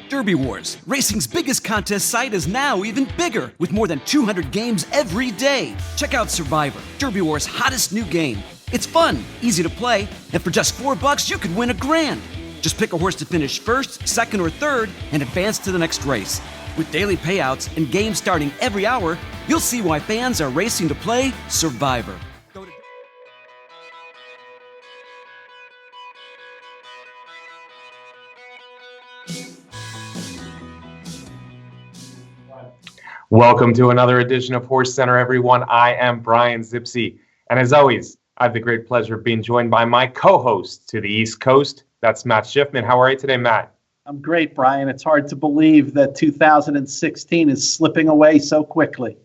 Derby Wars, racing's biggest contest site, is now even bigger with more than 200 games every day. Check out Survivor, Derby Wars' hottest new game. It's fun, easy to play, and for just $4 you could win $1,000. Just pick a horse to finish first, second, or third and advance to the next race. With daily payouts and games starting every hour, you'll see why fans are racing to play Survivor. Welcome to another edition of HorseCenter, everyone. I am Brian Zipsey, and as always, I have the great pleasure of being joined by my co-host to the East Coast. That's Matt Schiffman. How are you today, Matt? I'm great, Brian. It's hard to believe that 2016 is slipping away so quickly.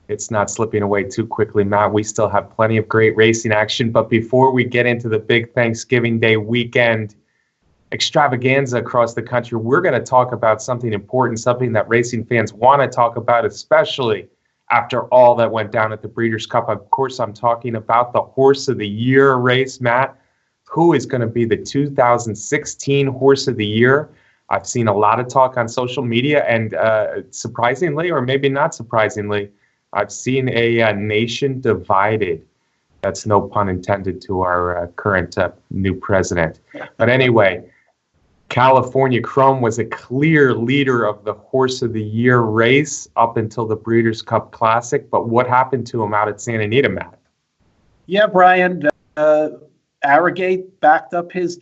It's not slipping away too quickly, Matt. We still have plenty of great racing action, but before we get into the big Thanksgiving Day weekend extravaganza across the country, we're going to talk about something important, something that racing fans want to talk about, especially after all that went down at the Breeders' Cup. Of course, I'm talking about the Horse of the Year race, Matt. Who is going to be the 2016 Horse of the Year? I've seen a lot of talk on social media, and surprisingly, or maybe not surprisingly, I've seen a nation divided. That's no pun intended to our current new president. But anyway, California Chrome was a clear leader of the Horse of the Year race up until the Breeders' Cup Classic. But what happened to him out at Santa Anita, Matt? Yeah, Brian, Arrogate backed up his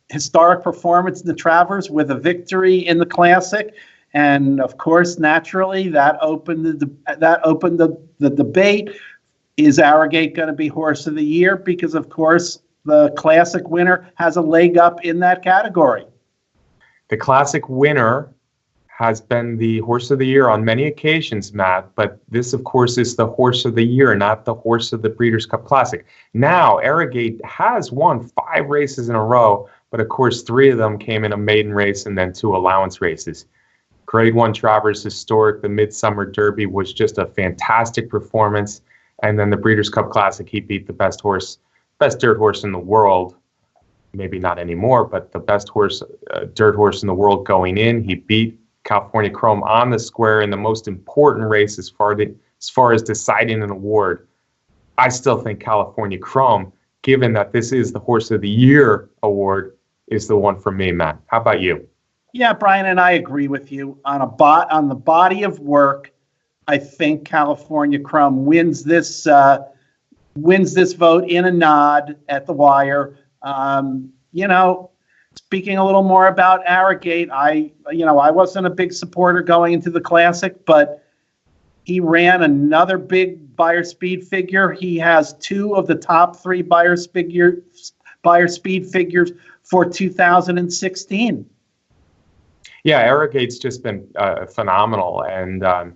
historic performance in the Travers with a victory in the Classic. And of course, naturally, that opened the debate. Is Arrogate going to be Horse of the Year? Because, of course, the Classic winner has a leg up in that category. The Classic winner has been the Horse of the Year on many occasions, Matt, but this, of course, is the Horse of the Year, not the Horse of the Breeders' Cup Classic. Now, Arrogate has won 5 races in a row, but, of course, 3 of them came in a maiden race and then 2 allowance races. Grade 1 Travers Historic, the Midsummer Derby, was just a fantastic performance. And then the Breeders' Cup Classic, he beat the best dirt horse in the world. Maybe not anymore, but the best dirt horse in the world going in. He beat California Chrome on the square in the most important race as far as deciding an award. I still think California Chrome, given that this is the Horse of the Year award, is the one for me, Matt. How about you? Yeah, Brian, and I agree with you. On the body of work, I think California Chrome wins this vote in a nod at the wire. Speaking a little more about Arrogate, I wasn't a big supporter going into the Classic, but he ran another big Beyer speed figure. He has 2 of the top 3 Beyer speed figures for 2016. Yeah, Arrogate's just been phenomenal, and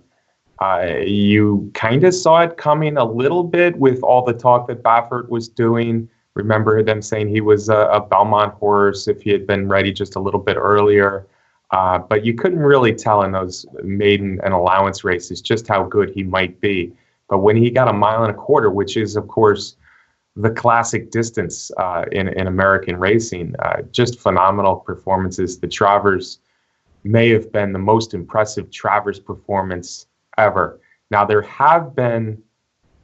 you kind of saw it coming a little bit with all the talk that Baffert was doing. Remember them saying he was a Belmont horse if he had been ready just a little bit earlier. But you couldn't really tell in those maiden and allowance races just how good he might be. But when he got 1.25 miles, which is, of course, the classic distance in American racing, just phenomenal performances. The Travers may have been the most impressive Travers performance ever. Now, there have been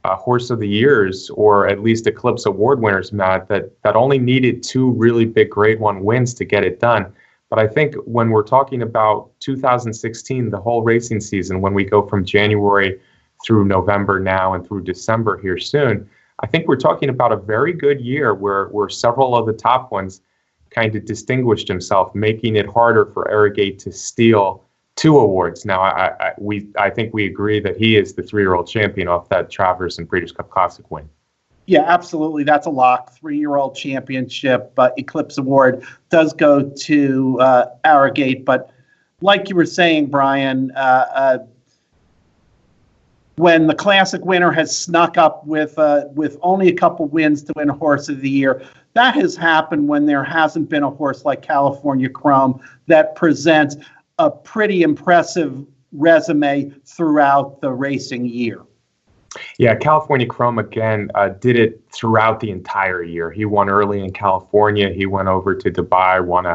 Horse of the Years, or at least Eclipse Award winners, Matt, that only needed 2 really big Grade 1 wins to get it done. But I think when we're talking about 2016, the whole racing season, when we go from January through November now and through December here soon, I think we're talking about a very good year where several of the top ones kind of distinguished himself, making it harder for Arrogate to steal 2 awards. Now, I think we agree that he is the 3-year-old champion off that Travers and Breeders' Cup Classic win. Yeah, absolutely. That's a lock. 3-year-old championship. Eclipse Award does go to Arrogate. But like you were saying, Brian, when the Classic winner has snuck up with only a couple wins to win Horse of the Year, that has happened when there hasn't been a horse like California Chrome that presents a pretty impressive resume throughout the racing year. Yeah, California Chrome, again, did it throughout the entire year. He won early in California. He went over to Dubai, won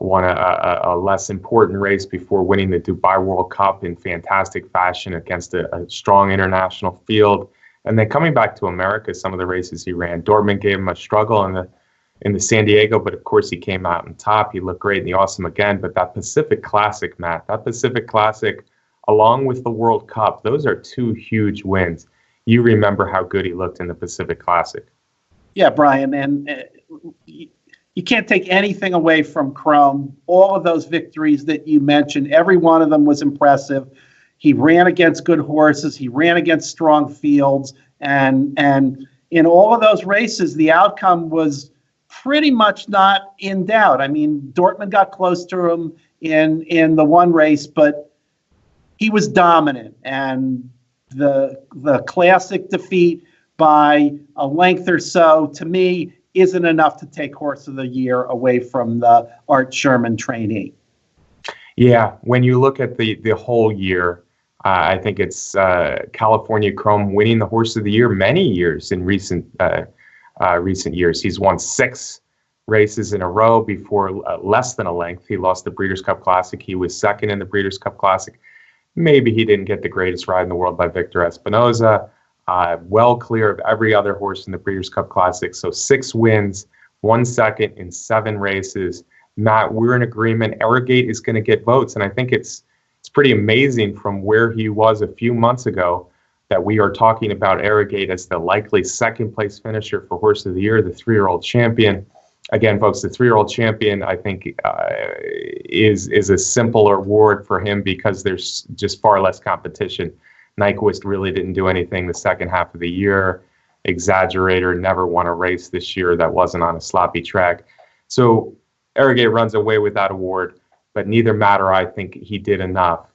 won a less important race before winning the Dubai World Cup in fantastic fashion against a strong international field. And then coming back to America, some of the races he ran, Dortmund gave him a struggle in the San Diego, but of course he came out on top. He looked great in the Awesome again. But that Pacific Classic, Matt, that Pacific Classic, along with the World Cup, those are two huge wins. You remember how good he looked in the Pacific Classic. Yeah, Brian, and you can't take anything away from Chrome. All of those victories that you mentioned, every one of them was impressive. He ran against good horses. He ran against strong fields. And in all of those races, the outcome was pretty much not in doubt. I mean, Dortmund got close to him in the one race, but he was dominant. And the classic defeat by a length or so, to me, isn't enough to take Horse of the Year away from the Art Sherman trainee. Yeah, when you look at the whole year, I think it's California Chrome winning the Horse of the Year many years in recent years. He's won 6 races in a row before less than a length. He lost the Breeders' Cup Classic. He was second in the Breeders' Cup Classic. Maybe he didn't get the greatest ride in the world by Victor Espinoza. Well clear of every other horse in the Breeders' Cup Classic. So 6 wins, 1 second in 7 races. Matt, we're in agreement. Arrogate is going to get votes, and I think it's pretty amazing from where he was a few months ago that we are talking about Arrogate as the likely second place finisher for Horse of the Year, the 3-year-old champion. Again, folks, the 3-year-old champion, I think, is a simpler award for him because there's just far less competition. Nyquist really didn't do anything the second half of the year. Exaggerator never won a race this year that wasn't on a sloppy track. So Arrogate runs away with that award, but neither Matt or I think he did enough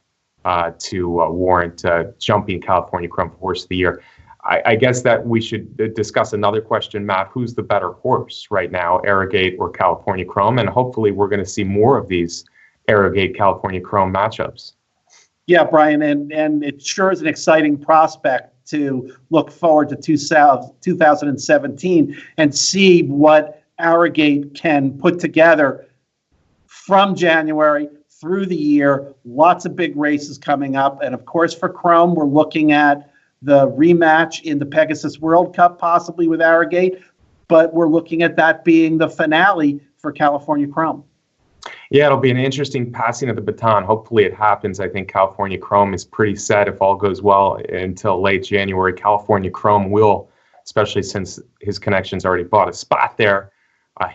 to warrant jumping California Chrome for Horse of the Year. I guess that we should discuss another question, Matt. Who's the better horse right now, Arrogate or California Chrome? And hopefully we're going to see more of these Arrogate California Chrome matchups. Yeah, Brian, and it sure is an exciting prospect to look forward to 2017 and see what Arrogate can put together from January through the year. Lots of big races coming up. And of course, for Chrome, we're looking at the rematch in the Pegasus World Cup, possibly with Arrogate, but we're looking at that being the finale for California Chrome. Yeah, it'll be an interesting passing of the baton. Hopefully it happens. I think California Chrome is pretty set if all goes well until late January. California Chrome will, especially since his connections already bought a spot there,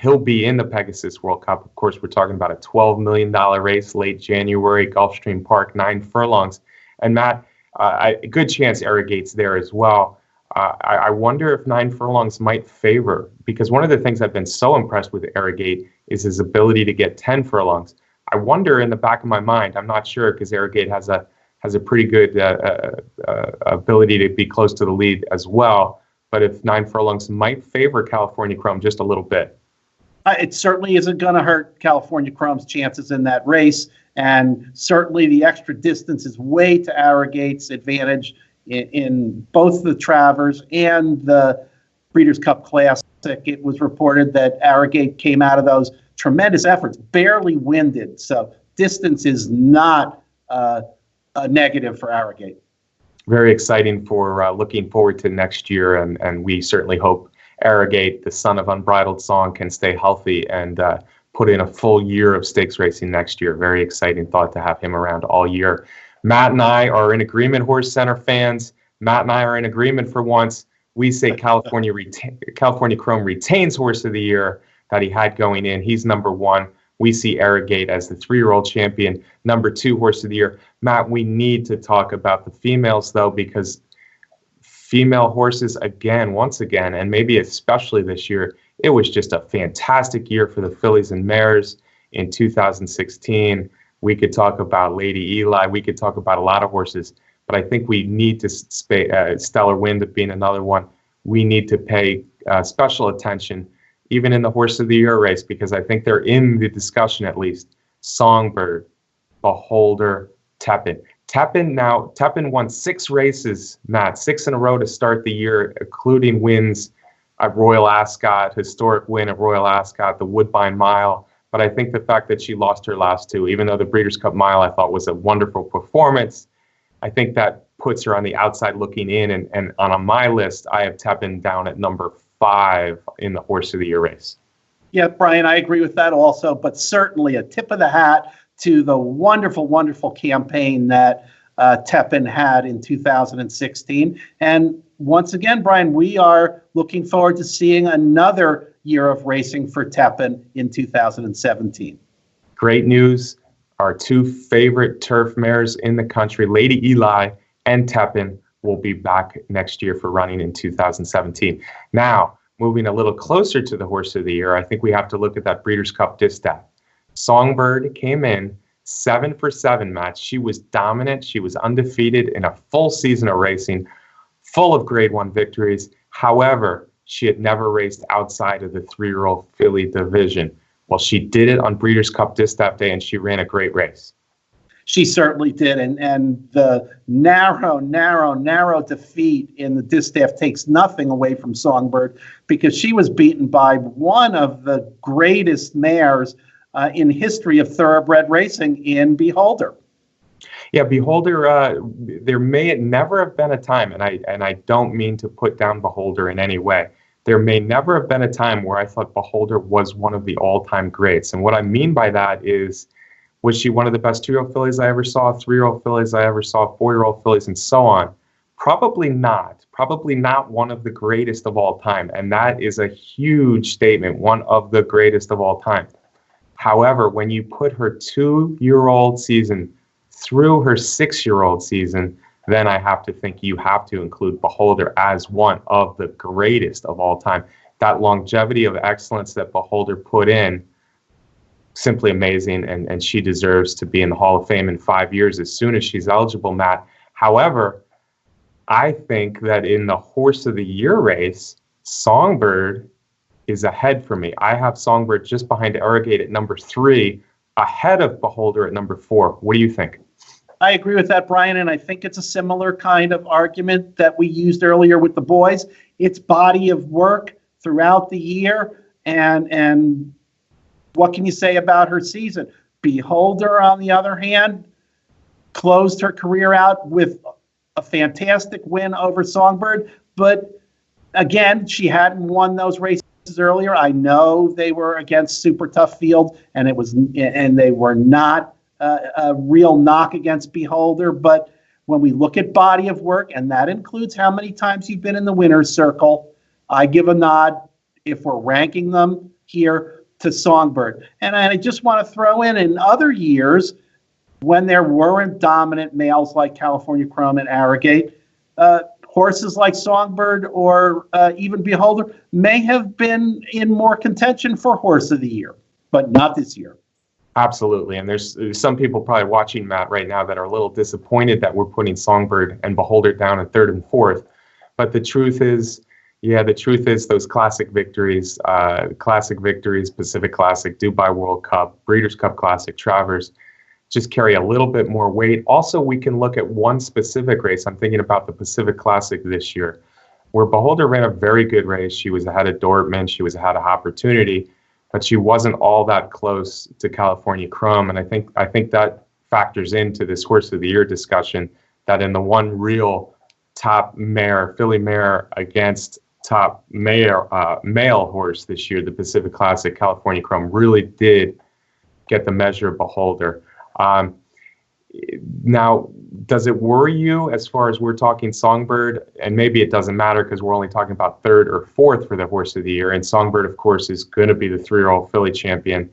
he'll be in the Pegasus World Cup. Of course, we're talking about a $12 million race, late January, Gulfstream Park, 9 furlongs. And Matt, a good chance Arrogate's there as well. I wonder if 9 furlongs might favor, because one of the things I've been so impressed with Arrogate is his ability to get 10 furlongs. I wonder in the back of my mind, I'm not sure, because Arrogate has a pretty good ability to be close to the lead as well. But if 9 furlongs might favor California Chrome just a little bit. It certainly isn't going to hurt California Chrome's chances in that race. And certainly the extra distance is way to Arrogate's advantage in both the Travers and the Breeders' Cup Classic. It was reported that Arrogate came out of those tremendous efforts barely winded. So distance is not a negative for Arrogate. Very exciting for looking forward to next year. And we certainly hope Arrogate, the son of Unbridled Song, can stay healthy and put in a full year of stakes racing next year. Very exciting thought to have him around all year. Matt and I are in agreement, HorseCenter fans. Matt and I are in agreement for once. We say California Chrome retains Horse of the Year that he had going in. He's number 1. We see Arrogate as the 3-year-old champion, number 2 Horse of the Year. Matt, we need to talk about the females, though, because female horses, once again, and maybe especially this year, it was just a fantastic year for the fillies and mares in 2016. We could talk about Lady Eli. We could talk about a lot of horses, but I think we need to Stellar Wind being another one. We need to pay special attention, even in the Horse of the Year race, because I think they're in the discussion at least. Songbird, Beholder, Tepin. Tepin won 6 races, Matt, 6 in a row to start the year, including wins at Royal Ascot, historic win at Royal Ascot, the Woodbine Mile, But I think the fact that she lost her last two, even though the Breeders' Cup Mile I thought was a wonderful performance, I think that puts her on the outside looking in. And on my list, I have Tepin down at number 5 in the Horse of the Year race. Yeah, Brian, I agree with that also, but certainly a tip of the hat to the wonderful, wonderful campaign that Tepin had in 2016. And once again, Brian, we are looking forward to seeing another year of racing for Tepin in 2017. Great news. Our 2 favorite turf mares in the country, Lady Eli and Tepin, will be back next year for running in 2017. Now, moving a little closer to the Horse of the Year, I think we have to look at that Breeders' Cup Distaff. Songbird came in 7 for 7 match. She was dominant. She was undefeated in a full season of racing, full of Grade 1 victories. However, she had never raced outside of the 3-year-old filly division. Well, she did it on Breeders' Cup Distaff Day, and she ran a great race. She certainly did, and the narrow defeat in the Distaff takes nothing away from Songbird, because she was beaten by one of the greatest mares in history of thoroughbred racing in Beholder. Yeah, Beholder, there may never have been a time, and I don't mean to put down Beholder in any way, there may never have been a time where I thought Beholder was one of the all-time greats. And what I mean by that is, was she one of the best 2-year-old fillies I ever saw, 3-year-old fillies I ever saw, 4-year-old fillies, and so on? Probably not. Probably not one of the greatest of all time. And that is a huge statement, one of the greatest of all time. However, when you put her 2-year-old season through her 6-year-old season, then I have to think you have to include Beholder as one of the greatest of all time. That longevity of excellence that Beholder put in, simply amazing, and she deserves to be in the Hall of Fame in 5 years as soon as she's eligible, Matt. However, I think that in the Horse of the Year race, Songbird is ahead for me. I have Songbird just behind Arrogate at number 3, ahead of Beholder at number 4. What do you think? I agree with that, Brian, and I think it's a similar kind of argument that we used earlier with the boys. It's body of work throughout the year, and what can you say about her season? Beholder, on the other hand, closed her career out with a fantastic win over Songbird, but again, she hadn't won those races earlier. I know they were against super tough field, and they were not a real knock against Beholder, but when we look at body of work, and that includes how many times you've been in the winner's circle, I give a nod, if we're ranking them here, to Songbird. And I just want to throw in other years, when there weren't dominant males like California Chrome and Arrogate, horses like Songbird or even Beholder may have been in more contention for Horse of the Year, but not this year. Absolutely. And there's some people probably watching, Matt, right now that are a little disappointed that we're putting Songbird and Beholder down at 3rd and 4th. But the truth is those classic victories, Pacific Classic, Dubai World Cup, Breeders' Cup Classic, Travers, just carry a little bit more weight. Also, we can look at one specific race. I'm thinking about the Pacific Classic this year, where Beholder ran a very good race. She was ahead of Dortmund. She was ahead of Opportunity, but she wasn't all that close to California Chrome. And I think that factors into this Horse of the Year discussion, that in the one real top mare, filly mare against top male horse this year, the Pacific Classic, California Chrome really did get the measure of Beholder. Now, does it worry you as far as we're talking Songbird, and maybe it doesn't matter because we're only talking about 3rd or 4th for the Horse of the Year, and Songbird, of course, is going to be the 3-year-old filly champion,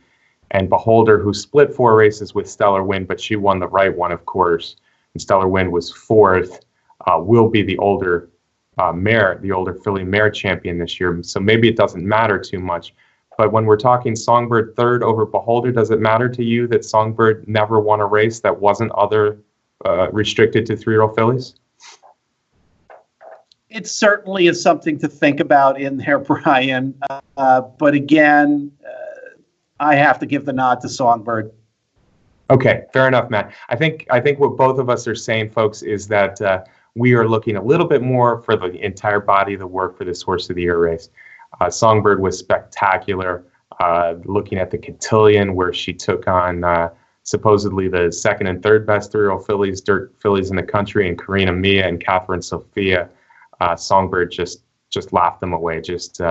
and Beholder, who split 4 races with Stellar Wind, but she won the right one, of course, and Stellar Wind was 4th, will be the older mare, the older filly mare champion this year, so maybe it doesn't matter too much. But when we're talking Songbird 3rd over Beholder, does it matter to you that Songbird never won a race that wasn't restricted to 3-year-old fillies? It certainly is something to think about in there, Brian. But again, I have to give the nod to Songbird. Okay, fair enough, Matt. I think what both of us are saying, folks, is that we are looking a little bit more for the entire body of the work for this Horse of the Year race. Songbird was spectacular. looking at the Cotillion, where she took on supposedly the second and third best three-year-old fillies, dirt fillies in the country, and Karina Mia and Catherine Sophia. Songbird just laughed them away, just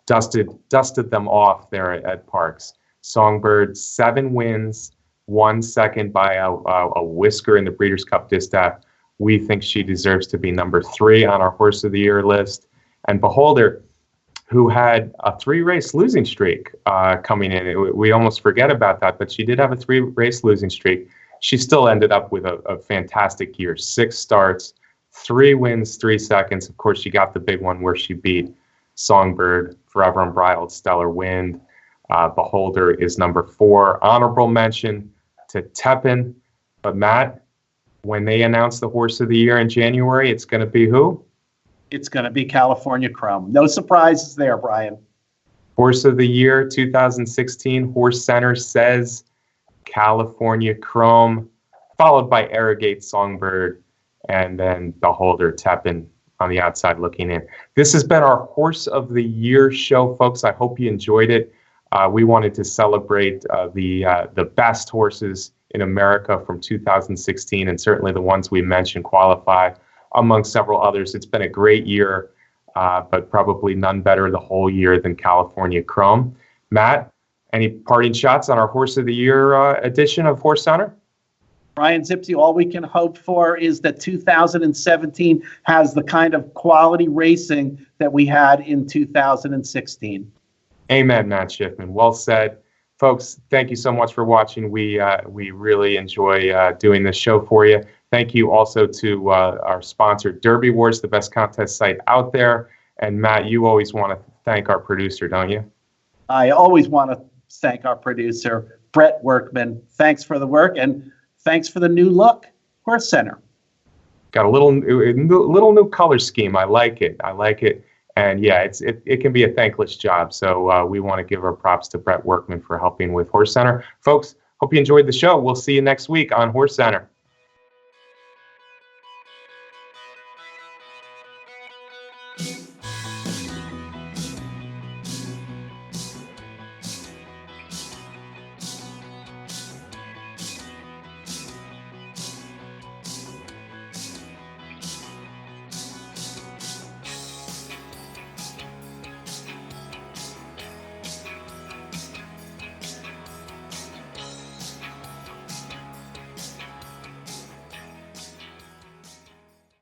dusted them off there at Parks. Songbird, 7 wins, 1 second by a whisker in the Breeders' Cup Distaff. We think she deserves to be number 3 on our Horse of the Year list. And Beholder, who had a 3-race losing streak coming in. We almost forget about that, but she did have a 3-race losing streak. She still ended up with a fantastic year. 6 starts, 3 wins, 3 seconds. Of course, she got the big one where she beat Songbird, Forever Unbridled, Stellar Wind. Beholder is number 4. Honorable mention to Tepin. But Matt, when they announce the Horse of the Year in January, it's going to be who? It's going to be California Chrome. No surprises there, Brian. Horse of the Year 2016, HorseCenter says California Chrome, followed by Arrogate Songbird, and then Beholder Tepin on the outside looking in. This has been our Horse of the Year show, folks. I hope you enjoyed it. We wanted to celebrate the best horses in America from 2016, and certainly the ones we mentioned qualify among several others. It's been a great year, but probably none better the whole year than California Chrome. Matt, any parting shots on our Horse of the Year edition of HorseCenter? Brian Zipsy, all we can hope for is that 2017 has the kind of quality racing that we had in 2016. Amen, Matt Schiffman. Well said. Folks, thank you so much for watching. We really enjoy doing this show for you. Thank you also to our sponsor, Derby Wars, the best contest site out there. And Matt, you always want to thank our producer, don't you? I always want to thank our producer, Brett Workman. Thanks for the work, and thanks for the new look, HorseCenter. Got a little new color scheme. I like it. And yeah, it can be a thankless job. So we want to give our props to Brett Workman for helping with HorseCenter. Folks, hope you enjoyed the show. We'll see you next week on HorseCenter.